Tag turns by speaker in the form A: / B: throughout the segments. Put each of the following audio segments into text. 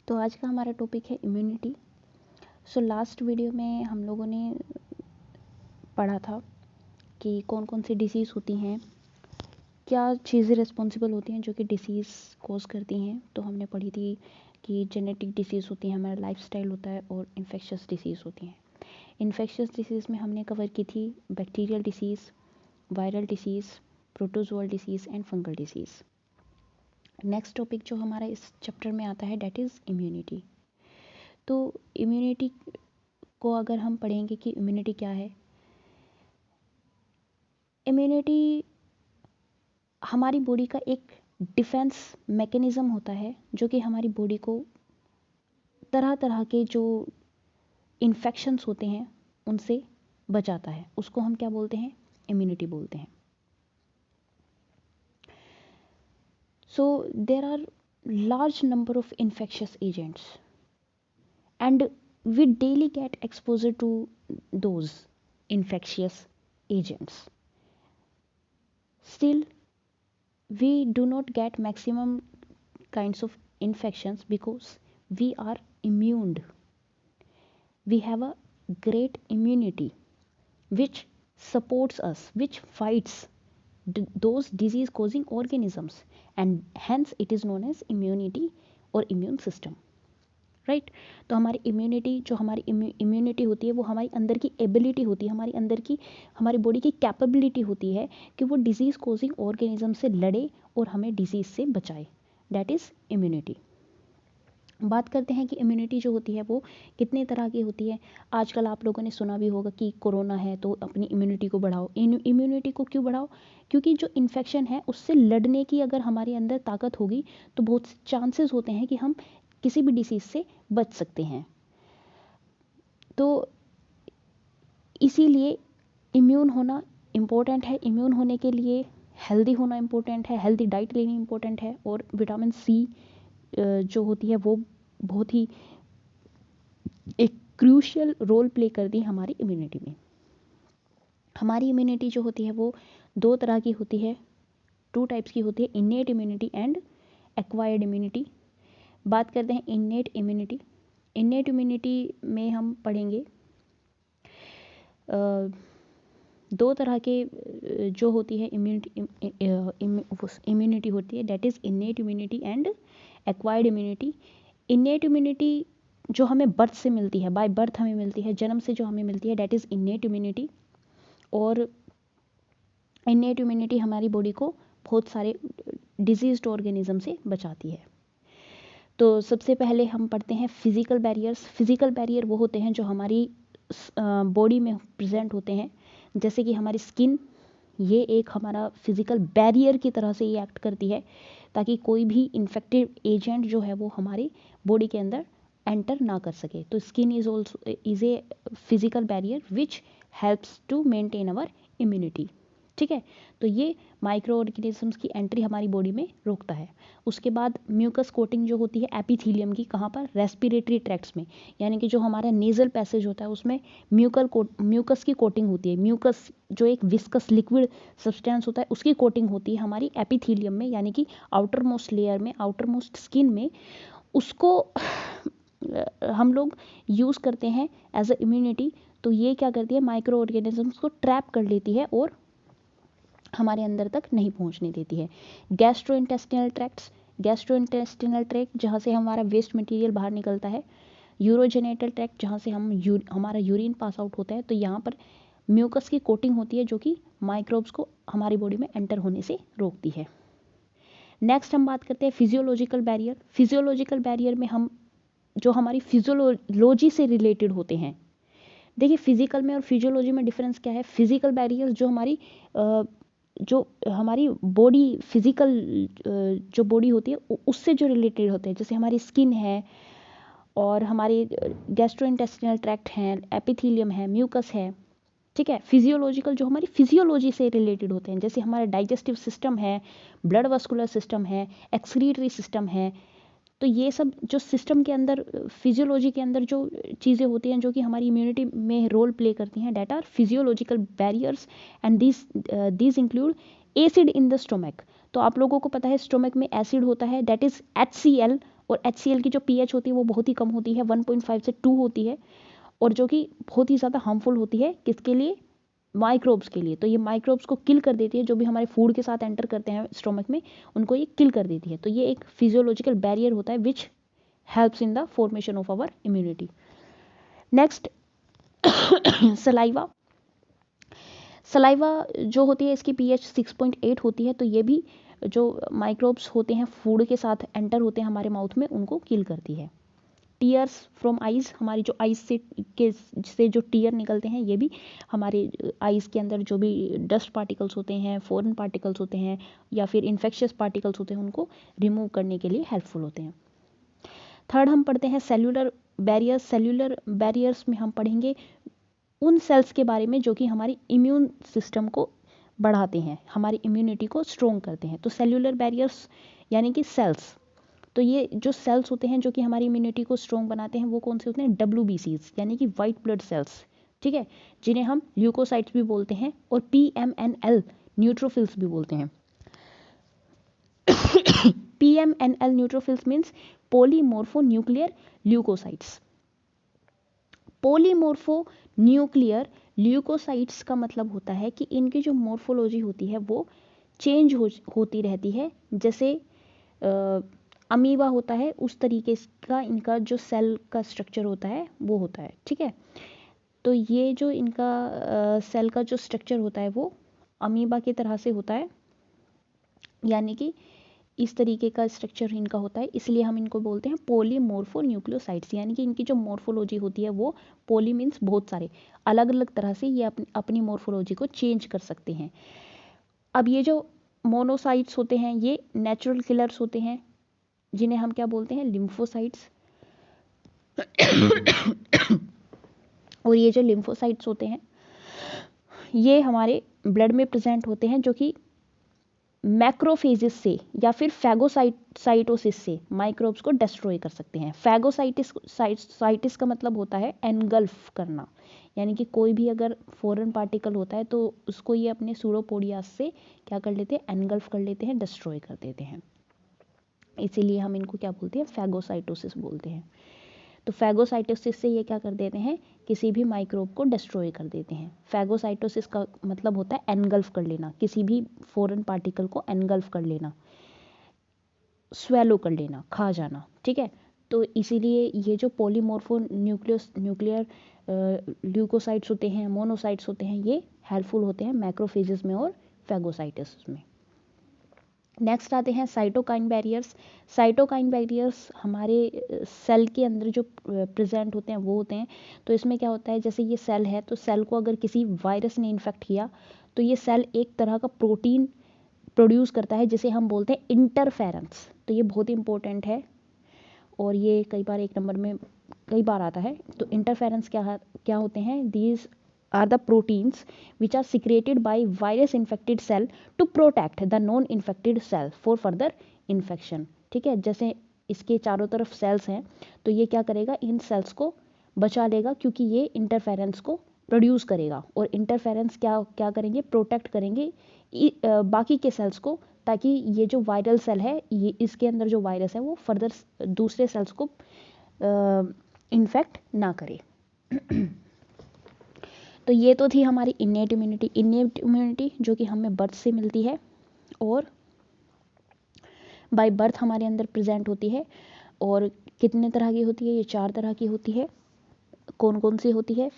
A: तो आज का हमारा टॉपिक है इम्यूनिटी। सो लास्ट वीडियो में हम लोगों ने पढ़ा था कि कौन कौन सी डिसीज़ होती हैं, क्या चीज़ें रिस्पॉन्सिबल होती हैं जो कि डिसीज़ कॉज करती हैं। तो हमने पढ़ी थी कि जेनेटिक डिसीज़ होती हैं, हमारा लाइफस्टाइल होता है, और इन्फेक्शियस डिसीज़ होती हैं। इन्फेक्शियस डिसीज़ में हमने कवर की थी bacterial disease, viral disease, protozoal disease and fungal disease. Next topic जो हमारा इस चैप्टर में आता है डेट इज़ इम्यूनिटी। तो इम्यूनिटी को अगर हम पढ़ेंगे कि इम्यूनिटी क्या है, इम्यूनिटी हमारी बॉडी का एक डिफेंस मैकेनिज़्म होता है जो कि हमारी बॉडी को तरह तरह के जो इन्फेक्शंस होते हैं उनसे बचाता है। उसको हम क्या बोलते हैं? इम्यूनिटी बोलते हैं। So there are large number of infectious agents and we daily get exposure to those infectious agents. Still, we do not get maximum kinds of infections because we are immune. We have a great immunity which supports us, which fights those disease causing organisms, and hence it is known as immunity or immune system. Right तो हमारी immunity जो हमारी immunity होती है वो हमारी अंदर की एबिलिटी होती है, हमारी अंदर की हमारी बॉडी की कैपेबिलिटी होती है कि वो डिजीज़ कॉजिंग ऑर्गेनिज्म से लड़े और हमें डिजीज़ से बचाए। That is immunity. बात करते हैं कि इम्यूनिटी जो होती है वो कितने तरह की होती है। आजकल आप लोगों ने सुना भी होगा कि कोरोना है तो अपनी इम्यूनिटी को बढ़ाओ। इम्यूनिटी को क्यों बढ़ाओ? क्योंकि जो इन्फेक्शन है उससे लड़ने की अगर हमारे अंदर ताकत होगी तो बहुत चांसेस होते हैं कि हम किसी भी डिसीज़ से बच सकते हैं। तो इसीलिए इम्यून होना इम्पोर्टेंट है। इम्यून होने के लिए हेल्दी होना इम्पोर्टेंट है, हेल्दी डाइट लेनी इम्पोर्टेंट है, और विटामिन सी जो होती है वो बहुत ही एक क्रूशियल रोल प्ले करती है हमारी इम्यूनिटी में। हमारी इम्यूनिटी जो होती है वो दो तरह की होती है, 2 टाइप्स की होती है, innate immunity and acquired immunity. बात करते हैं इन्नेट इम्यूनिटी। इन्नेट इम्यूनिटी में हम पढ़ेंगे दो तरह के जो होती है इम्यूनिटी होती है, that is innate immunity and acquired immunity. Innate immunity जो हमें बर्थ से मिलती है, बाय बर्थ हमें मिलती है, जन्म से जो हमें मिलती है, दैट इज़ इन्नेट इम्यूनिटी। और इन्नेट इम्यूनिटी हमारी बॉडी को बहुत सारे डिजीज्ड ऑर्गेनिज्म से बचाती है। तो सबसे पहले हम पढ़ते हैं फिजिकल बैरियर्स। फिजिकल बैरियर वो होते हैं जो हमारी बॉडी में प्रेजेंट होते हैं, जैसे कि हमारी स्किन, ये एक हमारा फिजिकल बैरियर की तरह से ये एक्ट करती है ताकि कोई भी इन्फेक्टिव एजेंट जो है वो हमारी बॉडी के अंदर एंटर ना कर सके। तो skin is also is a physical barrier which helps to maintain our immunity. ठीक है, तो ये माइक्रो ऑर्गेनिजम्स की एंट्री हमारी बॉडी में रोकता है। उसके बाद म्यूकस कोटिंग जो होती है एपिथीलियम की, कहाँ पर? रेस्पिरेटरी ट्रैक्ट्स में, यानी कि जो हमारा नेजल पैसेज होता है उसमें म्यूकस की कोटिंग होती है। म्यूकस जो एक विस्कस लिक्विड सब्सटेंस होता है उसकी कोटिंग होती है हमारी एपिथीलियम में, यानी कि आउटर मोस्ट लेयर में, आउटर मोस्ट स्किन में। उसको हम लोग यूज़ करते हैं एज अ इम्यूनिटी। तो ये क्या करती है? माइक्रो ऑर्गेनिजम्स को ट्रैप कर लेती है और हमारे अंदर तक नहीं पहुंचने देती है। गैस्ट्रोइंटेस्टिनल ट्रैक्ट्स, गैस्ट्रोइंटेस्टिनल ट्रैक्ट जहाँ से हमारा वेस्ट मटेरियल बाहर निकलता है। यूरोजेनेटल ट्रैक्ट जहाँ से हमारा यूरिन पास आउट होता है। तो यहाँ पर म्यूकस की कोटिंग होती है जो कि माइक्रोब्स को हमारी बॉडी में एंटर होने से रोकती है। नेक्स्ट हम बात करते हैं फिजियोलॉजिकल बैरियर। फिजियोलॉजिकल बैरियर में हम जो हमारी फिजियोलॉजी से रिलेटेड होते हैं। देखिए, फिजिकल में और फिजियोलॉजी में डिफरेंस क्या है? फिजिकल बैरियर जो हमारी बॉडी फिजिकल जो बॉडी होती है उससे जो रिलेटेड होते हैं, जैसे हमारी स्किन है और हमारी गैस्ट्रोइंटेस्टिनल ट्रैक्ट हैं, एपिथीलियम है, म्यूकस है। ठीक है, फिजियोलॉजिकल जो हमारी फिजियोलॉजी से रिलेटेड होते हैं, जैसे हमारा डाइजेस्टिव सिस्टम है, ब्लड वास्कुलर सिस्टम है, एक्सक्रीटरी सिस्टम है। तो ये सब जो सिस्टम के अंदर फिजियोलॉजी के अंदर जो चीज़ें होती हैं जो कि हमारी इम्यूनिटी में रोल प्ले करती हैं, that are physiological barriers and this include acid in the stomach. तो आप लोगों को पता है स्टोमक में एसिड होता है, दैट इज HCl और HCl की जो pH होती है वो बहुत ही कम होती है, 1.5 से 2 होती है, और जो कि बहुत ही ज़्यादा हार्मफुल होती है किसके लिए, माइक्रोब्स के लिए। तो ये माइक्रोब्स को किल कर देती है, जो भी हमारे फूड के साथ एंटर करते हैं स्टोमक में उनको ये किल कर देती है। तो ये एक फिजियोलॉजिकल बैरियर होता है which helps in the formation of our immunity. Next saliva. Saliva जो होती है इसकी pH 6.8 होती है, तो ये भी जो माइक्रोब्स होते हैं फूड के साथ एंटर होते हैं हमारे माउथ में उनको किल करती है। टीयर्स फ्रॉम आइज़, हमारी जो आइज़ से जो टीयर निकलते हैं ये भी हमारे आइज़ के अंदर जो भी डस्ट पार्टिकल्स होते हैं, फॉरेन पार्टिकल्स होते हैं या फिर इन्फेक्शियस पार्टिकल्स होते हैं उनको रिमूव करने के लिए हेल्पफुल होते हैं। थर्ड हम पढ़ते हैं सेल्यूलर बैरियर्स। सेल्यूलर बैरियर्स में हम पढ़ेंगे उन सेल्स के बारे में जो कि हमारी इम्यून सिस्टम को बढ़ाते हैं, हमारी इम्यूनिटी को स्ट्रोंग करते हैं। तो सेल्यूलर बैरियर्स यानी कि सेल्स, तो ये जो सेल्स होते हैं जो कि हमारी इम्यूनिटी को स्ट्रोंग बनाते हैं वो कौन से होते हैं, WBCs यानी कि वाइट ब्लड सेल्स, ठीक है, जिन्हें हम ल्यूकोसाइट्स भी बोलते हैं और PMNL न्यूट्रोफिल्स भी बोलते हैं। PMNL neutrophils means polymorphonuclear leukocytes. Polymorphonuclear leukocytes का मतलब होता है कि इनकी जो मॉर्फोलॉजी होती है वो चेंज होती रहती है, जैसे अमीबा होता है उस तरीके का इनका जो सेल का स्ट्रक्चर होता है वो होता है, ठीक है। तो ये जो इनका सेल का जो स्ट्रक्चर होता है वो अमीबा की तरह से होता है, यानी कि इस तरीके का स्ट्रक्चर इनका होता है, इसलिए हम इनको बोलते हैं पोलीमोर्फो न्यूक्लियोसाइट्स, यानी कि इनकी जो मॉर्फोलॉजी होती है वो पोली मीन्स बहुत सारे, अलग अलग तरह से ये अपनी मॉर्फोलॉजी को चेंज कर सकते हैं। अब ये जो मोनोसाइट्स होते हैं ये नेचुरल किलर्स होते हैं जिन्हें हम क्या बोलते हैं, लिम्फोसाइट्स। और ये जो लिम्फोसाइट्स होते हैं ये हमारे ब्लड में प्रेजेंट होते हैं, जो कि मैक्रोफेजेस से या फिर फैगोसाइटोसिस से माइक्रोब्स को डिस्ट्रॉय कर सकते हैं। फैगोसाइटिस का मतलब होता है एनगल्फ करना, यानी कि कोई भी अगर फॉरेन पार्टिकल होता है तो उसको ये अपने सूडोपोडियास से क्या कर लेते हैं, एनगल्फ कर लेते हैं, डिस्ट्रॉय कर देते हैं। इसीलिए हम इनको क्या बोलते हैं, फैगोसाइटोसिस बोलते हैं। तो फैगोसाइटोसिस से ये क्या कर देते हैं, किसी भी माइक्रोब को डिस्ट्रॉय कर देते हैं। फैगोसाइटोसिस का मतलब होता है एनगल्फ कर लेना, किसी भी फॉरेन पार्टिकल को एनगल्फ कर लेना, स्वेलो कर लेना, खा जाना, ठीक है। तो इसीलिए ये जो पोलीमोर्फो न्यूक्लियर ल्यूकोसाइट्स होते हैं, मोनोसाइट्स होते हैं, ये हेल्पफुल होते हैं मैक्रोफेजेस में और फैगोसाइटोसिस में। नेक्स्ट आते हैं साइटोकाइन बैरियर्स। साइटोकाइन बैरियर्स हमारे सेल के अंदर जो प्रेजेंट होते हैं वो होते हैं। तो इसमें क्या होता है, जैसे ये सेल है तो सेल को अगर किसी वायरस ने इन्फेक्ट किया तो ये सेल एक तरह का प्रोटीन प्रोड्यूस करता है जिसे हम बोलते हैं इंटरफेरेंस। तो ये बहुत इंपॉर्टेंट है और ये कई बार एक नंबर में कई बार आता है। तो इंटरफेरेंस क्या होते हैं, these are the proteins which are secreted by virus infected cell to protect the non infected cell for further infection, ठीक है। जैसे इसके चारों तरफ सेल्स हैं तो ये क्या करेगा, इन सेल्स को बचा लेगा क्योंकि ये इंटरफेरेंस को प्रोड्यूस करेगा, और इंटरफेरेंस क्या करेंगे, प्रोटेक्ट करेंगे बाकी के सेल्स को, ताकि ये जो वायरल सेल है ये इसके अंदर जो वायरस है वो फर्दर दूसरे सेल्स को इन्फेक्ट ना करे। तो ये तो थी हमारी इन्नेट इम्यूनिटी। इन्नेट इम्यूनिटी जो कि हमें बर्थ से मिलती है और बाय बर्थ हमारे अंदर प्रेजेंट होती है। और कितने तरह की होती है, ये 4 तरह की होती है। कौन कौन सी होती है,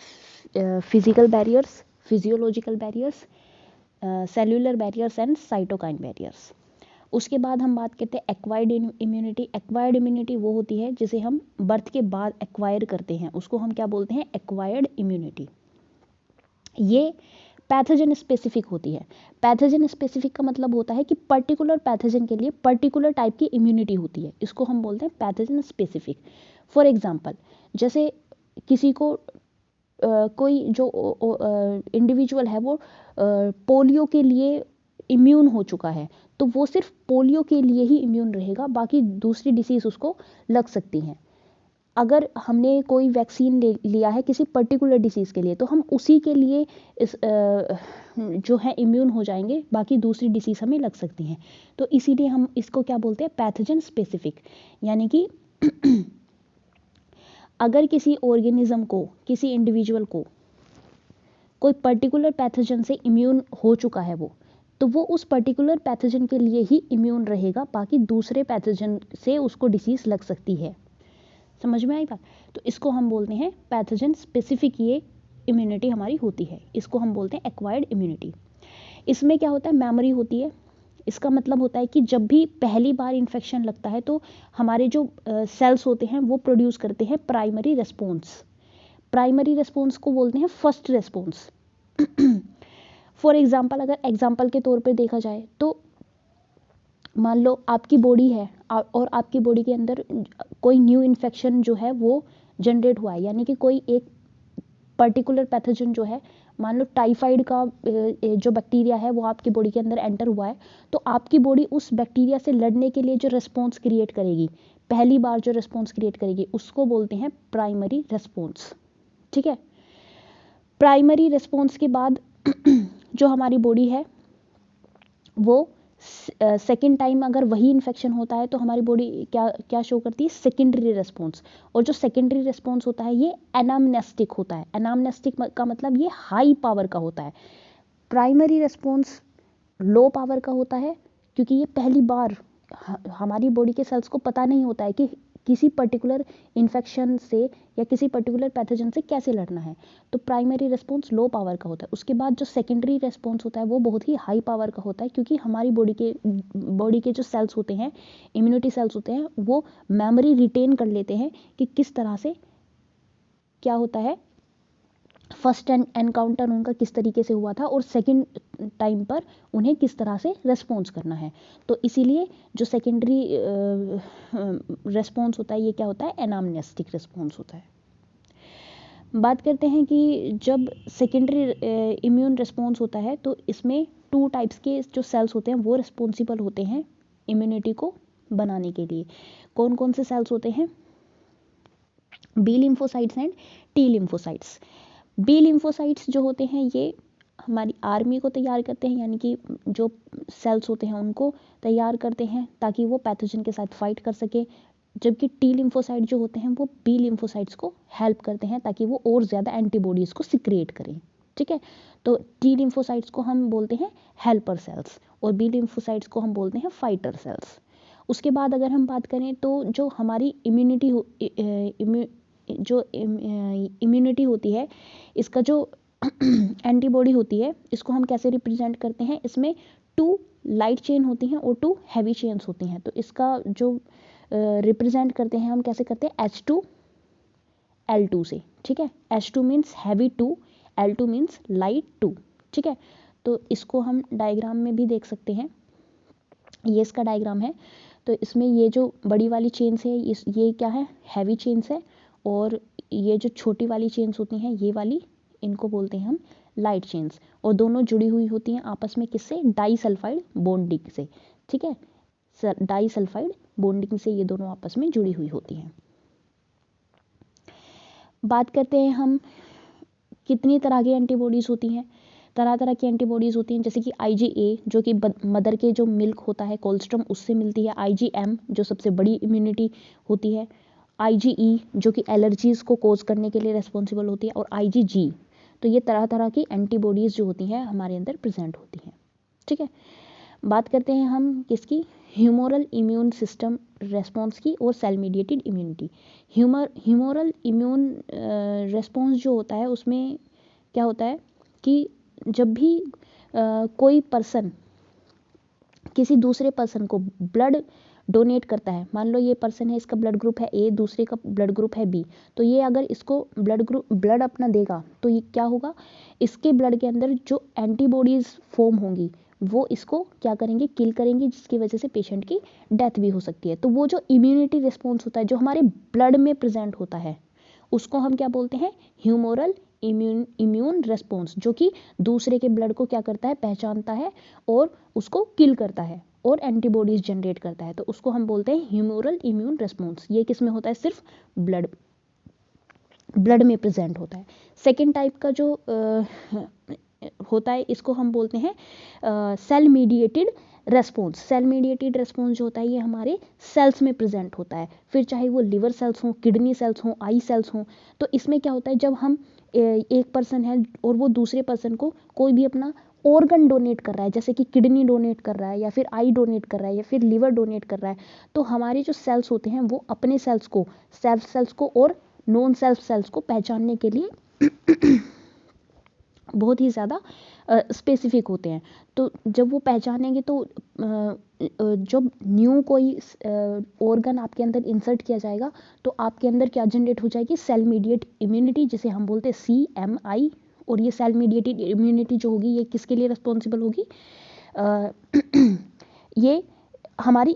A: physical barriers, physiological barriers, cellular barriers and cytokine barriers. उसके बाद हम बात करते हैं एक्वायर्ड इम्यूनिटी। एक्वायर्ड इम्यूनिटी वो होती है जिसे हम बर्थ के बाद एक्वायर करते हैं, उसको हम क्या बोलते हैं, एक्वायर्ड इम्यूनिटी। ये पैथोजन स्पेसिफिक होती है। पैथोजन स्पेसिफिक का मतलब होता है कि पर्टिकुलर पैथोजन के लिए पर्टिकुलर टाइप की इम्यूनिटी होती है, इसको हम बोलते हैं पैथोजन स्पेसिफिक। फॉर एग्जांपल, जैसे किसी को कोई जो इंडिविजुअल है वो पोलियो के लिए इम्यून हो चुका है तो वो सिर्फ पोलियो के लिए ही इम्यून रहेगा, बाकी दूसरी डिसीज़ उसको लग सकती हैं। अगर हमने कोई वैक्सीन लिया है किसी पर्टिकुलर डिसीज़ के लिए तो हम उसी के लिए जो है इम्यून हो जाएंगे, बाकी दूसरी डिसीज़ हमें लग सकती हैं। तो इसीलिए हम इसको क्या बोलते हैं, पैथोजन स्पेसिफिक, यानी कि अगर किसी ऑर्गेनिज्म को, किसी इंडिविजुअल को कोई पर्टिकुलर पैथोजन से इम्यून हो चुका है वो, तो वो उस पर्टिकुलर पैथोजन के लिए ही इम्यून रहेगा, बाकी दूसरे पैथोजन से उसको डिसीज लग सकती है। समझ में आई बात? तो इसको हम बोलते हैं पैथोजन स्पेसिफिक ये इम्यूनिटी हमारी होती है, इसको हम बोलते हैं एक्वायर्ड इम्यूनिटी। इसमें क्या होता है, मेमोरी होती है। इसका मतलब होता है कि जब भी पहली बार इन्फेक्शन लगता है तो हमारे जो सेल्स होते हैं वो प्रोड्यूस करते हैं प्राइमरी रेस्पॉन्स। प्राइमरी रेस्पॉन्स को बोलते हैं फर्स्ट रेस्पॉन्स। फॉर एग्जाम्पल, अगर एग्जाम्पल के तौर पे देखा जाए तो मान लो आपकी बॉडी है और आपकी बॉडी के अंदर कोई न्यू इन्फेक्शन जो है वो जनरेट हुआ है, यानी कि कोई एक पर्टिकुलर पैथोजन जो है, मान लो टाइफाइड का जो बैक्टीरिया है वो आपकी बॉडी के अंदर एंटर हुआ है, तो आपकी बॉडी उस बैक्टीरिया से लड़ने के लिए जो रिस्पॉन्स क्रिएट करेगी, पहली बार जो रिस्पॉन्स क्रिएट करेगी, उसको बोलते हैं प्राइमरी रिस्पॉन्स। ठीक है। प्राइमरी रिस्पॉन्स के बाद जो हमारी बॉडी है वो सेकेंड टाइम अगर वही इन्फेक्शन होता है तो हमारी बॉडी क्या क्या शो करती है, सेकेंडरी रिस्पॉन्स। और जो सेकेंडरी रिस्पॉन्स होता है ये एनामनेस्टिक होता है। एनामनेस्टिक का मतलब ये हाई पावर का होता है। प्राइमरी रिस्पॉन्स लो पावर का होता है, क्योंकि ये पहली बार हमारी बॉडी के सेल्स को पता नहीं होता है कि किसी पर्टिकुलर इन्फेक्शन से या किसी पर्टिकुलर पैथोजन से कैसे लड़ना है। तो प्राइमरी रिस्पॉन्स लो पावर का होता है। उसके बाद जो सेकेंडरी रिस्पॉन्स होता है वो बहुत ही हाई पावर का होता है, क्योंकि हमारी बॉडी के जो सेल्स होते हैं, इम्यूनिटी सेल्स होते हैं, वो मेमोरी रिटेन कर लेते हैं कि किस तरह से क्या होता है, फर्स्ट एनकाउंटर उनका किस तरीके से हुआ था और सेकंड टाइम पर उन्हें किस तरह से रेस्पॉन्स करना है। तो इसीलिए जो सेकेंडरी रेस्पॉन्स होता है ये क्या होता है, एनामनेस्टिक रेस्पॉन्स होता है। बात करते हैं कि जब सेकेंडरी इम्यून रेस्पॉन्स होता है तो इसमें 2 टाइप्स के जो सेल्स होते हैं वो रिस्पॉन्सिबल होते हैं इम्यूनिटी को बनाने के लिए। कौन कौन से सेल्स होते हैं, B lymphocytes and T lymphocytes. B lymphocytes जो होते हैं ये हमारी आर्मी को तैयार करते हैं, यानी कि जो सेल्स होते हैं उनको तैयार करते हैं ताकि वो पैथोजन के साथ फाइट कर सके। जबकि टी लिम्फोसाइट जो होते हैं वो बी लिम्फोसाइट्स को हेल्प करते हैं ताकि वो और ज़्यादा एंटीबॉडीज़ को सिक्रिएट करें। ठीक है। तो टी लिम्फोसाइट्स को हम बोलते हैं हेल्पर सेल्स और बी लिम्फोसाइट्स को हम बोलते हैं फाइटर सेल्स। उसके बाद अगर हम बात करें तो जो हमारी इम्यूनिटी होती है, इसका जो एंटीबॉडी होती है, इसको हम कैसे रिप्रेजेंट करते हैं, इसमें 2 लाइट चेन होती हैं और 2 हैवी चेन्स होती हैं। तो इसका जो रिप्रेजेंट करते हैं हम कैसे करते हैं, H2L2 से। ठीक है। H2 means heavy 2, L2 means light 2। ठीक है। तो इसको हम डायग्राम में भी देख सकते हैं, ये इसका डायग्राम है। तो इसमें ये जो बड़ी वाली चेन्स है ये क्या है, हैवी चेन्स है, और ये जो छोटी वाली चेन्स होती हैं ये वाली, इनको बोलते हैं हम लाइट चेन्स। और दोनों जुड़ी हुई होती हैं आपस में किससे, डाइसल्फाइड बॉन्डिंग से। ठीक है। डाइसल्फाइड बॉन्डिंग से ये दोनों आपस में जुड़ी हुई होती हैं। बात करते हैं हम कितनी तरह की एंटीबॉडीज़ होती हैं। तरह तरह की एंटीबॉडीज़ होती हैं, जैसे कि IgA जो कि मदर के जो मिल्क होता है कोलेस्ट्रम उससे मिलती है, IgM जो सबसे बड़ी इम्यूनिटी होती है, IgE जो कि एलर्जीज़ को कोज करने के लिए रिस्पॉन्सिबल होती है, और IgG। तो ये तरह तरह की एंटीबॉडीज़ जो होती हैं हमारे अंदर प्रेजेंट होती हैं। ठीक है। बात करते हैं हम किसकी, ह्यूमोरल इम्यून सिस्टम रेस्पॉन्स की और cell mediated immunity. Humoral immune response जो होता है उसमें क्या होता है कि जब भी कोई पर्सन किसी दूसरे पर्सन को ब्लड डोनेट करता है, मान लो ये पर्सन है, इसका ब्लड ग्रुप है A, दूसरे का ब्लड ग्रुप है B, तो ये अगर इसको ब्लड अपना देगा तो ये क्या होगा, इसके ब्लड के अंदर जो एंटीबॉडीज़ फॉर्म होंगी वो इसको क्या करेंगे, किल करेंगे, जिसकी वजह से पेशेंट की डेथ भी हो सकती है। तो वो जो इम्यूनिटी रिस्पॉन्स होता है जो हमारे ब्लड में प्रेजेंट होता है उसको हम क्या बोलते हैं, ह्यूमोरल इम्यून रेस्पॉन्स, जो कि दूसरे के ब्लड को क्या करता है, पहचानता है और उसको किल करता है और एंटीबॉडीज जनरेट करता है। तो उसको हम बोलते हैं ह्यूमोरल इम्यून रेस्पॉन्स। ये किस में होता है, सिर्फ ब्लड में प्रेजेंट होता है। सेकेंड टाइप का जो होता है इसको हम बोलते हैं cell mediated response, cell mediated response जो होता है ये हमारे सेल्स में प्रेजेंट होता है, फिर चाहे वो लिवर सेल्स हों, किडनी सेल्स हों, आई सेल्स हों। तो इसमें क्या होता है, जब हम एक पर्सन है और वो दूसरे पर्सन को कोई भी अपना ऑर्गन डोनेट कर रहा है, जैसे कि किडनी डोनेट कर रहा है या फिर आई डोनेट कर रहा है या फिर लिवर डोनेट कर रहा है, तो हमारे जो सेल्स होते हैं वो अपने सेल्स को, सेल्फ सेल्स को और नॉन सेल्फ सेल्स को पहचानने के लिए बहुत ही ज़्यादा स्पेसिफिक होते हैं। तो जब वो पहचानेंगे तो जब न्यू कोई ऑर्गन आपके अंदर इंसर्ट किया जाएगा तो आपके अंदर क्या जनरेट हो जाएगी, सेल मीडिएट इम्यूनिटी, जिसे हम बोलते हैं CMI। और ये सेल मीडिएटेड इम्यूनिटी जो होगी ये किसके लिए रिस्पॉन्सिबल होगी, ये हमारी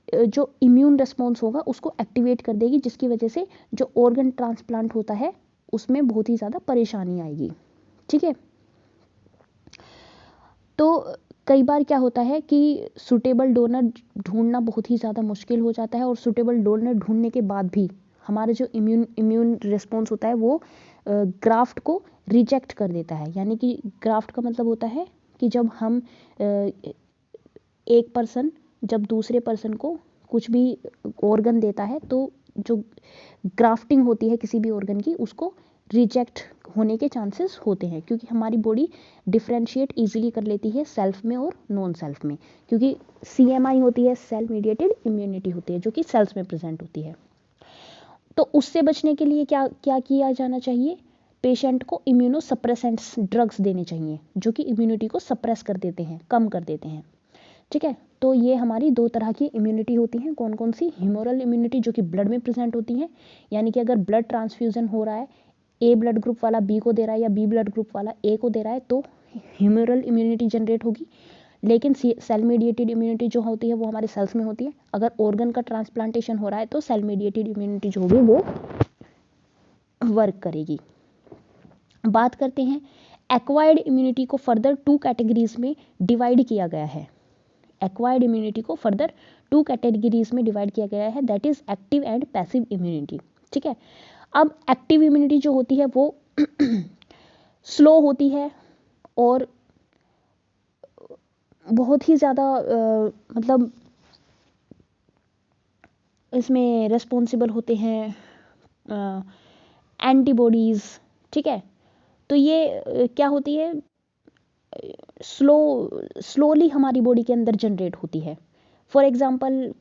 A: जो इम्यून रिस्पॉन्स होगा उसको एक्टिवेट कर देगी, जिसकी वजह से जो ऑर्गन ट्रांसप्लांट होता है उसमें बहुत ही ज़्यादा परेशानी आएगी। ठीक है, तो कई बार क्या होता है कि सूटेबल डोनर ढूंढना बहुत ही ज़्यादा मुश्किल हो जाता है, और सूटेबल डोनर ढूंढने के बाद भी हमारा जो इम्यून रिस्पॉन्स होता है वो ग्राफ्ट को रिजेक्ट कर देता है। यानी कि ग्राफ्ट का मतलब होता है कि जब हम एक पर्सन जब दूसरे पर्सन को कुछ भी ऑर्गन देता है तो जो ग्राफ्टिंग होती है किसी भी ऑर्गन की उसको रिजेक्ट होने के चांसेस होते हैं, क्योंकि हमारी बॉडी डिफ्रेंशिएट इजीली कर लेती है सेल्फ में और नॉन सेल्फ में, क्योंकि CMI होती है, सेल मीडिएटेड इम्यूनिटी होती है, जो कि सेल्स में प्रेजेंट होती है। तो उससे बचने के लिए क्या क्या किया जाना चाहिए, पेशेंट को इम्यूनो सप्रेसेंट्स ड्रग्स देने चाहिए जो कि इम्यूनिटी को सप्रेस कर देते हैं, कम कर देते हैं। ठीक है, तो ये हमारी दो तरह की इम्यूनिटी होती हैं। कौन कौन सी, ह्यूमरल इम्यूनिटी जो कि ब्लड में प्रेजेंट होती है, यानी कि अगर ब्लड ट्रांसफ्यूजन हो रहा है, A ब्लड ग्रुप वाला B को दे रहा है या B ब्लड ग्रुप वाला A को दे रहा है, तो ह्यूमरल इम्यूनिटी जनरेट होगी। लेकिन सेल मीडिएटेड इम्यूनिटी जो होती है वो हमारे सेल्स में होती है। अगर ऑर्गन का ट्रांसप्लांटेशन हो रहा है तो सेल मीडिएटेड इम्यूनिटी जो होगी वो वर्क करेगी। बात करते हैं एक्वायर्ड इम्यूनिटी को फर्दर 2 कैटेगरीज में डिवाइड किया गया है। एक्वायर्ड इम्यूनिटी को फर्दर 2 कैटेगरीज में डिवाइड किया गया है, that is active and passive immunity. ठीक है, अब एक्टिव इम्यूनिटी जो होती है वो स्लो होती है और बहुत ही ज़्यादा मतलब इसमें रिस्पॉन्सिबल होते हैं एंटीबॉडीज़। ठीक है, तो ये क्या होती है, स्लोली हमारी बॉडी के अंदर जनरेट होती है। फॉर एग्जांपल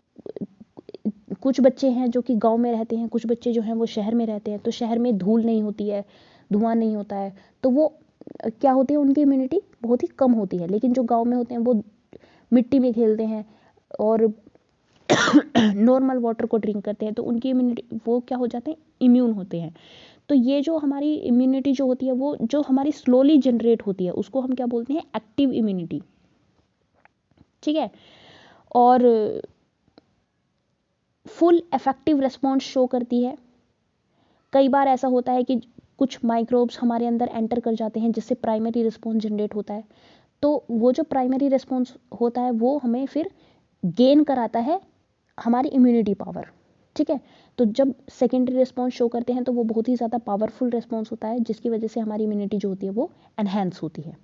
A: कुछ बच्चे हैं जो कि गांव में रहते हैं, कुछ बच्चे जो हैं वो शहर में रहते हैं, तो शहर में धूल नहीं होती है, धुआं नहीं होता है, तो वो क्या होती है, उनकी इम्यूनिटी बहुत ही कम होती है। लेकिन जो गांव में होते हैं वो मिट्टी में खेलते हैं और नॉर्मल वाटर को ड्रिंक करते हैं, तो उनकी इम्यूनिटी वो क्या हो जाते हैं, इम्यून होते हैं। तो ये जो हमारी इम्यूनिटी जो होती है वो जो हमारी स्लोली जनरेट होती है उसको हम क्या बोलते हैं, एक्टिव इम्यूनिटी। ठीक है, और फुल इफेक्टिव रिस्पॉन्स शो करती है। कई बार ऐसा होता है कि कुछ माइक्रोब्स हमारे अंदर एंटर कर जाते हैं जिससे प्राइमरी रिस्पॉन्स जनरेट होता है, तो वो जो प्राइमरी रिस्पॉन्स होता है वो हमें फिर गेन कराता है हमारी इम्यूनिटी पावर। ठीक है, तो जब सेकेंडरी रिस्पॉन्स शो करते हैं तो वो बहुत ही ज़्यादा पावरफुल रिस्पॉन्स होता है, जिसकी वजह से हमारी इम्यूनिटी जो होती है वो एनहेंस होती है।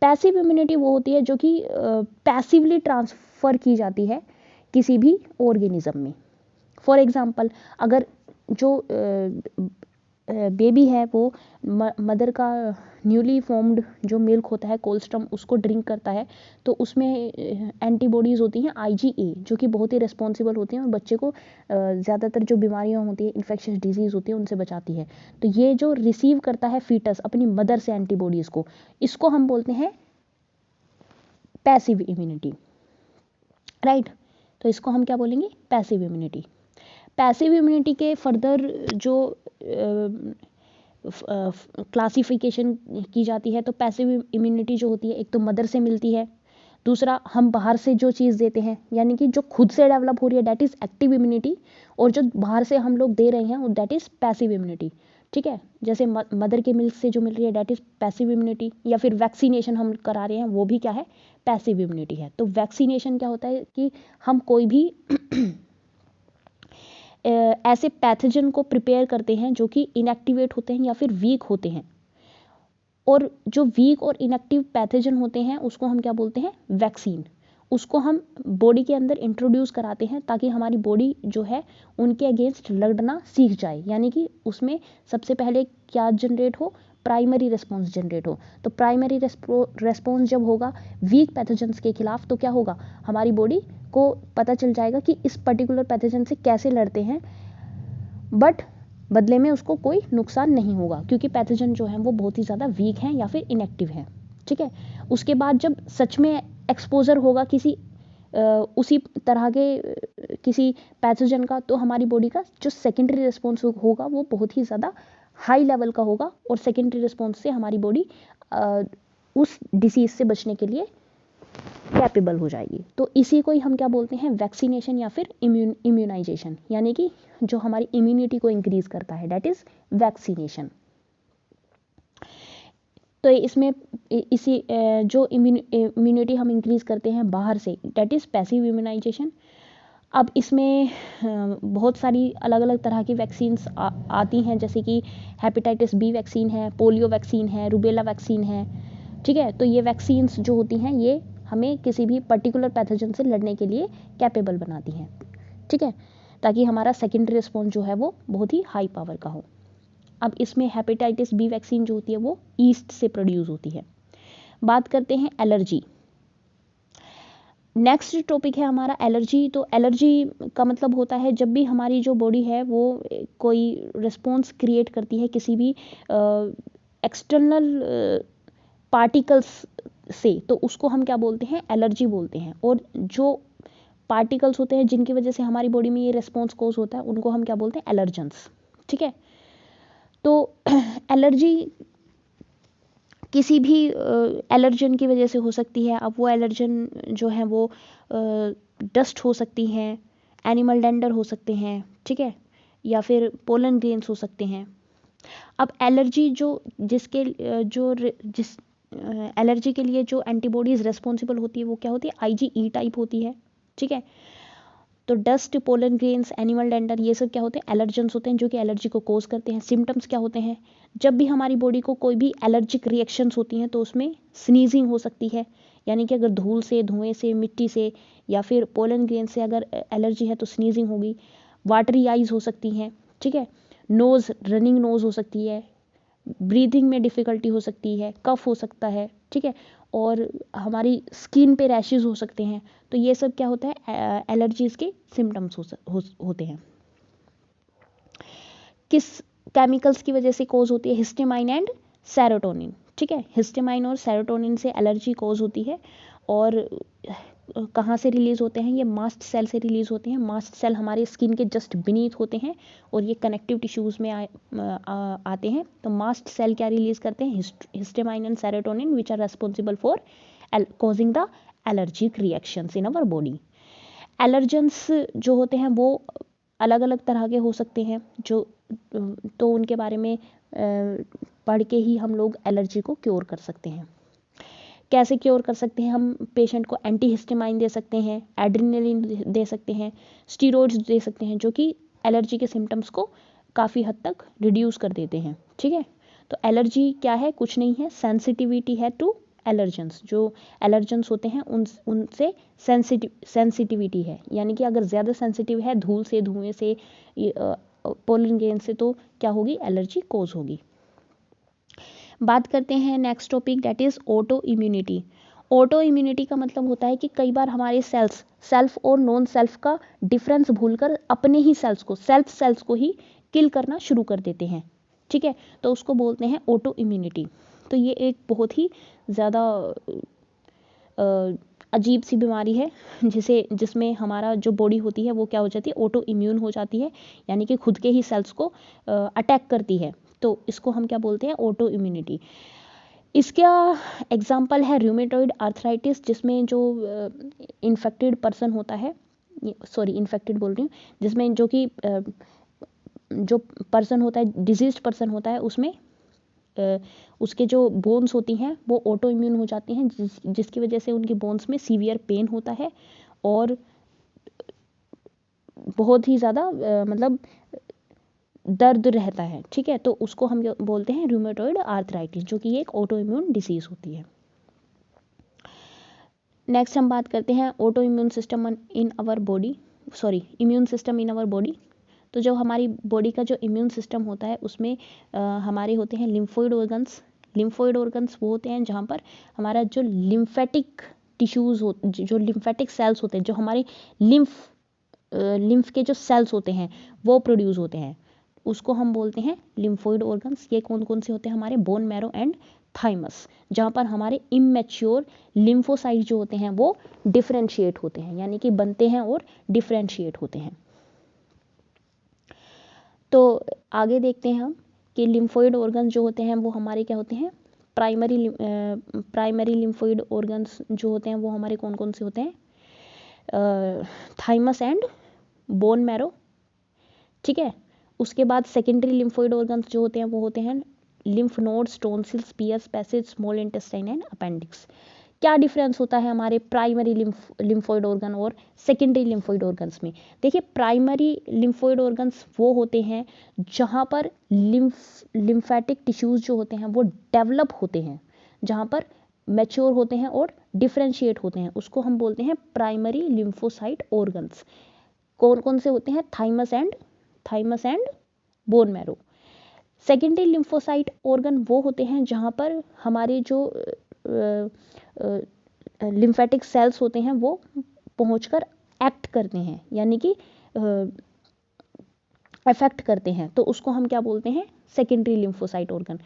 A: पैसिव इम्यूनिटी वो होती है जो कि पैसिवली ट्रांसफ़र की जाती है किसी भी ऑर्गेनिज्म में। फॉर एग्जांपल अगर जो बेबी है वो मदर का न्यूली फॉर्म्ड जो मिल्क होता है कोल्स्ट्रम उसको ड्रिंक करता है, तो उसमें एंटीबॉडीज़ होती हैं IgA जो कि बहुत ही रिस्पॉन्सिबल होती हैं और बच्चे को ज़्यादातर जो बीमारियां होती हैं, इन्फेक्शियस डिजीज़ होती है, उनसे बचाती है। तो ये जो रिसीव करता है फीटस अपनी मदर से एंटीबॉडीज़ को, इसको हम बोलते हैं पैसिव इम्यूनिटी। राइट, तो इसको हम क्या बोलेंगे, पैसिव इम्यूनिटी। पैसिव इम्यूनिटी के फर्दर जो क्लासिफिकेशन की जाती है, तो पैसिव इम्यूनिटी जो होती है एक तो मदर से मिलती है, दूसरा हम बाहर से जो चीज़ देते हैं यानी कि जो खुद से डेवलप हो रही है दैट इज़ एक्टिव इम्यूनिटी, और जो बाहर से हम लोग दे रहे हैं दैट इज़ पैसिव इम्यूनिटी। ठीक है, जैसे मदर के मिल्क से जो मिल रही है दैट इज़ पैसिव इम्यूनिटी, या फिर वैक्सीनेशन हम करा रहे हैं वो भी क्या है, पैसिव इम्यूनिटी है। तो वैक्सीनेशन क्या होता है कि हम कोई भी ऐसे पैथोजन को प्रिपेयर करते हैं जो कि इनएक्टिवेट होते हैं या फिर वीक होते हैं, और जो वीक और इनएक्टिव पैथोजन होते हैं उसको हम क्या बोलते हैं, वैक्सीन। उसको हम बॉडी के अंदर इंट्रोड्यूस कराते हैं ताकि हमारी बॉडी जो है उनके अगेंस्ट लड़ना सीख जाए, यानी कि उसमें सबसे पहले क्या जनरेट हो, प्राइमरी रेस्पॉन्स जनरेट हो। तो प्राइमरी रेस्पॉन्स जब होगा वीक पैथोजेंस के खिलाफ, तो क्या होगा, हमारी बॉडी को पता चल जाएगा कि इस पर्टिकुलर पैथोजन से कैसे लड़ते हैं, बट बदले में उसको कोई नुकसान नहीं होगा क्योंकि पैथोजन जो है वो बहुत ही ज़्यादा वीक हैं या फिर इनएक्टिव हैं। ठीक है, उसके बाद जब सच में एक्सपोजर होगा किसी उसी तरह के किसी पैथोजन का, तो हमारी बॉडी का जो सेकेंडरी रिस्पॉन्स होगा वो बहुत ही ज़्यादा हाई लेवल का होगा और सेकेंडरी रिस्पॉन्स से हमारी बॉडी उस डिसीज से बचने के लिए कैपेबल हो जाएगी। तो इसी को ही हम क्या बोलते हैं, वैक्सीनेशन या फिर इम्यूनाइजेशन, यानी कि जो हमारी इम्यूनिटी को इंक्रीज करता है, दैट इज वैक्सीनेशन। तो इसमें इसी जो इम्यूनिटी हम इंक्रीज करते हैं बाहर से, दैट इज पैसिव इम्यूनाइजेशन। अब इसमें बहुत सारी अलग अलग तरह की वैक्सीन्स आती हैं, जैसे कि हेपेटाइटिस बी वैक्सीन है, पोलियो वैक्सीन है, रूबेला वैक्सीन है। ठीक है, तो ये वैक्सीन्स जो होती हैं ये हमें किसी भी पर्टिकुलर पैथोजन से लड़ने के लिए कैपेबल बनाती हैं। ठीक है, ताकि हमारा सेकेंडरी रिस्पॉन्स जो है वो बहुत ही हाई पावर का हो। अब इसमें हेपेटाइटिस बी वैक्सीन जो होती है वो ईस्ट से प्रोड्यूस होती है। बात करते हैं एलर्जी। नेक्स्ट टॉपिक है हमारा एलर्जी। तो एलर्जी का मतलब होता है जब भी हमारी जो बॉडी है वो कोई रिस्पॉन्स क्रिएट करती है किसी भी एक्सटर्नल पार्टिकल्स से, तो उसको हम क्या बोलते हैं, एलर्जी बोलते हैं। और जो पार्टिकल्स होते हैं जिनकी वजह से हमारी बॉडी में ये रिस्पॉन्स कोज होता है उनको हम क्या बोलते हैं, एलर्जेंस। ठीक है, तो एलर्जी किसी भी एलर्जन की वजह से हो सकती है। अब वो एलर्जन जो है वो डस्ट हो सकती हैं, एनिमल डेंडर हो सकते हैं, ठीक है, या फिर पोलन ग्रेन्स हो सकते हैं। अब एलर्जी जिस एलर्जी के लिए जो एंटीबॉडीज़ रेस्पॉन्सिबल होती है वो क्या होती है, IgE टाइप होती है। ठीक है, तो dust, pollen grains, animal dander, ये सब क्या होते हैं, एलर्जेंस होते हैं जो कि एलर्जी को कोज करते हैं। सिम्टम्स क्या होते हैं, जब भी हमारी बॉडी को कोई भी एलर्जिक रिएक्शंस होती हैं तो उसमें स्नीजिंग हो सकती है, यानी कि अगर धूल से, धुएं से, मिट्टी से या फिर पोलन ग्रेन से अगर एलर्जी है तो स्नीजिंग होगी। वाटरी आइज हो सकती हैं। ठीक है, नोज़, रनिंग नोज़ हो सकती है, ब्रीदिंग में डिफ़िकल्टी हो सकती है, कफ हो सकता है। ठीक है, और हमारी स्किन पे रैशेज़ हो सकते हैं। तो ये सब क्या होता है, एलर्जीज़ के सिम्टम्स होते हैं। किस केमिकल्स की वजह से कोज होती है, हिस्टामाइन एंड सेरोटोनिन। ठीक है, हिस्टामाइन और सेरोटोनिन से एलर्जी कोज होती है। और कहाँ से रिलीज़ होते हैं, ये मास्ट सेल से रिलीज़ होते हैं। मास्ट सेल हमारे स्किन के जस्ट बीनीथ होते हैं और ये कनेक्टिव टिश्यूज़ में आते हैं। तो मास्ट सेल क्या रिलीज़ करते हैं, histamine and serotonin which are responsible for causing the allergic reactions in our body. Allergens जो होते हैं वो अलग अलग तरह के हो सकते हैं, जो तो उनके बारे में पढ़ के ही हम लोग एलर्जी को क्योर कर सकते हैं। कैसे क्योर कर सकते हैं, हम पेशेंट को एंटीहिस्टामाइन दे सकते हैं, एड्रेनलिन दे सकते हैं, स्टीरॉइड्स दे सकते हैं, जो कि एलर्जी के सिम्टम्स को काफ़ी हद तक रिड्यूस कर देते हैं। ठीक है, तो एलर्जी क्या है, कुछ नहीं है, सेंसिटिविटी है टू एलर्जेंस। जो एलर्जेंस होते हैं उनसे सेंसिटिविटी है, यानी कि अगर ज़्यादा सेंसिटिव है धूल से, धुएं से, पोलन ग्रेन से, तो क्या होगी, एलर्जी कोज होगी। बात करते हैं next topic, that is auto immunity. Auto immunity का मतलब होता है कि कई बार हमारे सेल्स सेल्फ और नॉन सेल्फ का डिफरेंस भूलकर अपने ही सेल्स को ही किल करना शुरू कर देते हैं। ठीक है, तो उसको बोलते हैं ऑटो इम्यूनिटी। तो ये एक बहुत ही ज़्यादा अजीब सी बीमारी है जिसमें हमारा जो बॉडी होती है वो क्या हो जाती है, ऑटो इम्यून हो जाती है, यानी कि खुद के ही सेल्स को अटैक करती है। तो इसको हम क्या बोलते हैं, ऑटो इम्यूनिटी। इसका एग्जाम्पल है रूमेटॉइड आर्थराइटिस, जिसमें जो इन्फेक्टेड पर्सन होता है, इन्फेक्टेड बोल रही हूँ, जिसमें जो पर्सन होता है, डिजीज्ड पर्सन होता है, उसमें उसके जो बोन्स होती हैं वो ऑटो इम्यून हो जाती हैं, जिसकी वजह से उनकी बोन्स में सीवियर पेन होता है और बहुत ही ज़्यादा मतलब दर्द रहता है। ठीक है, तो उसको हम बोलते हैं रूमेटॉइड आर्थराइटिस, जो कि एक ऑटो इम्यून डिसीज़ होती है। नेक्स्ट हम बात करते हैं auto immune system in our body, immune system in our body. तो जो हमारी बॉडी का जो इम्यून सिस्टम होता है उसमें हमारे होते हैं लिम्फोइड ऑर्गन्स। लिम्फोइड ऑर्गन्स वो होते हैं जहाँ पर हमारा जो लिम्फेटिक टिश्यूज़ हो, जो लिम्फेटिक सेल्स होते हैं, जो हमारी लिम्फ के जो सेल्स होते हैं वो प्रोड्यूस होते हैं, उसको हम बोलते हैं लिम्फोइड ऑर्गन्स। ये कौन कौन से होते हैं? हमारे बोन मैरो एंड थाइमस, जहाँ पर हमारे इमैच्योर लिम्फोसाइट जो होते हैं वो डिफरेंशिएट होते हैं, यानी कि बनते हैं और डिफरेंशिएट होते हैं। तो आगे देखते हैं हम कि लिम्फोइड ऑर्गन्स जो होते हैं वो हमारे क्या होते हैं? प्राइमरी लिम्फोइड ऑर्गन्स जो होते हैं वो हमारे कौन कौन से होते हैं? थाइमस एंड बोन मैरो, ठीक है। उसके बाद सेकेंडरी लिम्फोइड ऑर्गन्स जो होते हैं वो होते हैं lymph nodes, tonsils, Peyer's, patches, small intestine and appendix. क्या डिफरेंस होता है हमारे प्राइमरी लिम्फोइड ऑर्गन और सेकेंडरी लिम्फोइड ऑर्गन्स में? देखिए, प्राइमरी लिम्फोइड ऑर्गन्स वो होते हैं जहाँ पर लिम्फेटिक टिश्यूज़ जो होते हैं वो डेवलप होते हैं, जहाँ पर मैच्योर होते हैं और डिफरेंशिएट होते हैं, उसको हम बोलते हैं प्राइमरी लिम्फोसाइट ऑर्गन्स। कौन कौन से होते हैं? Thymus and bone marrow. Secondary lymphocyte organ वो होते हैं जहाँ पर हमारे जो लिम्फेटिक सेल्स होते हैं वो पहुंचकर एक्ट करते हैं, यानी कि अफेक्ट करते हैं, तो उसको हम क्या बोलते हैं? Secondary lymphocyte organ.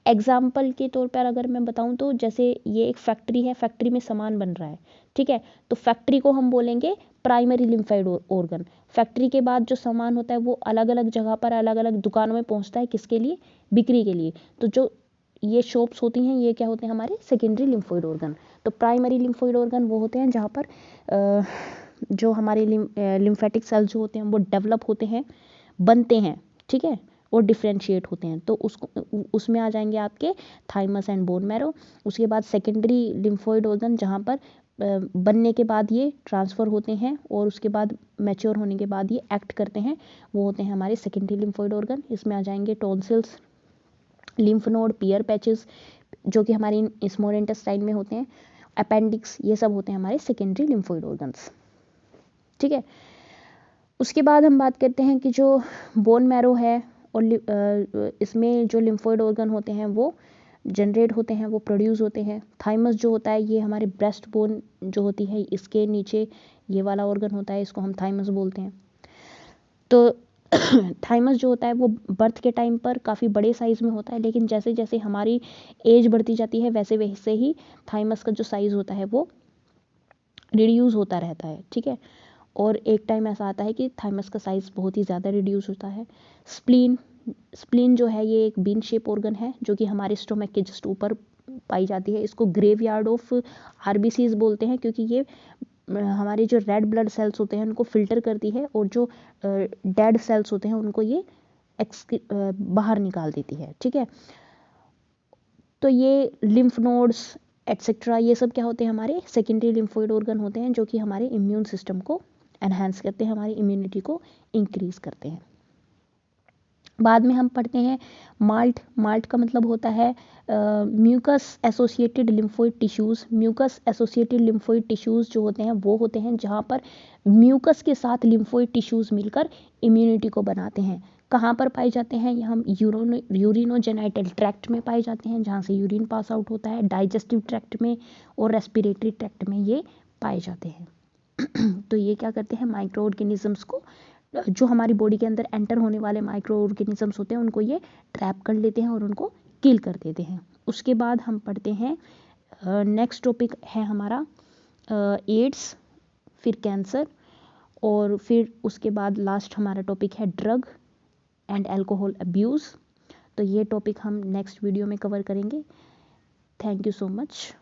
A: एग्जाम्पल के तौर पर अगर मैं बताऊं तो जैसे ये एक फैक्ट्री है, फैक्ट्री में सामान बन रहा है, ठीक है, तो फैक्ट्री को हम बोलेंगे प्राइमरी लिम्फोइड ऑर्गन। फैक्ट्री के बाद जो सामान होता है वो अलग अलग जगह पर, अलग अलग दुकानों में पहुंचता है, किसके लिए? बिक्री के लिए। तो जो ये शॉप्स होती हैं ये क्या होते हैं? हमारे सेकेंडरी लिम्फोइड ऑर्गन। तो प्राइमरी लिम्फोइड ऑर्गन वो होते हैं जहाँ पर जो हमारे लिम्फेटिक सेल्स जो होते हैं वो डेवलप होते हैं, बनते हैं, ठीक है, और डिफरेंशिएट होते हैं। तो उसमें आ जाएंगे आपके थाइमस एंड बोन मैरो। उसके बाद सेकेंडरी लिम्फोइड ऑर्गन जहाँ पर बनने के बाद ये ट्रांसफ़र होते हैं और उसके बाद मैच्योर होने के बाद ये एक्ट करते हैं, वो होते हैं हमारे सेकेंडरी लिम्फोइड ऑर्गन। इसमें आ जाएंगे टॉन्सिल्स, लिम्फ नोड, पियर पैचेस जो कि हमारी स्मॉल इंटेस्टाइन में होते हैं, अपेंडिक्स, ये सब होते हैं हमारे सेकेंडरी लिम्फोइड ऑर्गन्स, ठीक है। उसके बाद हम बात करते हैं कि जो बोन मैरो है और इसमें जो लिम्फोइड ऑर्गन होते हैं वो जनरेट होते हैं, वो प्रोड्यूस होते हैं। थाइमस जो होता है ये हमारे ब्रेस्ट बोन जो होती है इसके नीचे ये वाला ऑर्गन होता है, इसको हम थाइमस बोलते हैं। तो थाइमस जो होता है वो बर्थ के टाइम पर काफ़ी बड़े साइज़ में होता है, लेकिन जैसे जैसे हमारी एज बढ़ती जाती है वैसे वैसे ही थाइमस का जो साइज़ होता है वो रिड्यूस होता रहता है, ठीक है। और एक टाइम ऐसा आता है कि थाइमस का साइज़ बहुत ही ज़्यादा रिड्यूस होता है। स्प्लीन जो है ये एक बीन शेप ऑर्गन है जो कि हमारे स्टोमक के जस्ट ऊपर पाई जाती है। इसको ग्रेवयार्ड ऑफ आरबीसीज बोलते हैं क्योंकि ये हमारे जो रेड ब्लड सेल्स होते हैं उनको फिल्टर करती है और जो डेड सेल्स होते हैं उनको ये बाहर निकाल देती है, ठीक है। तो ये लिम्फ नोड्स एट्सेट्रा ये सब क्या होते हैं? हमारे सेकेंडरी लिम्फोइड ऑर्गन होते हैं जो कि हमारे इम्यून सिस्टम को एनहांस करते हैं, हमारी इम्यूनिटी को इंक्रीज करते हैं। बाद में हम पढ़ते हैं माल्ट का मतलब होता है mucus associated lymphoid tissues. Mucus associated lymphoid tissues जो होते हैं वो होते हैं जहाँ पर म्यूकस के साथ लिम्फोइड टिश्यूज़ मिलकर इम्यूनिटी को बनाते हैं। कहाँ पर पाए जाते हैं? ये हम यूरिनोजेनाइटल ट्रैक्ट में पाए जाते हैं, जहाँ से यूरिन पास आउट होता है, डाइजेस्टिव ट्रैक्ट में और रेस्पिरेटरी ट्रैक्ट में ये पाए जाते हैं। तो ये क्या करते हैं? माइक्रो ऑर्गेनिजम्स को, जो हमारी बॉडी के अंदर एंटर होने वाले माइक्रो ऑर्गेनिजम्स होते हैं उनको ये ट्रैप कर लेते हैं और उनको किल कर देते हैं। उसके बाद हम पढ़ते हैं नेक्स्ट टॉपिक है हमारा एड्स, फिर कैंसर, और फिर उसके बाद लास्ट हमारा टॉपिक है ड्रग एंड अल्कोहल अब्यूज़। तो ये टॉपिक हम नेक्स्ट वीडियो में कवर करेंगे। Thank you so much.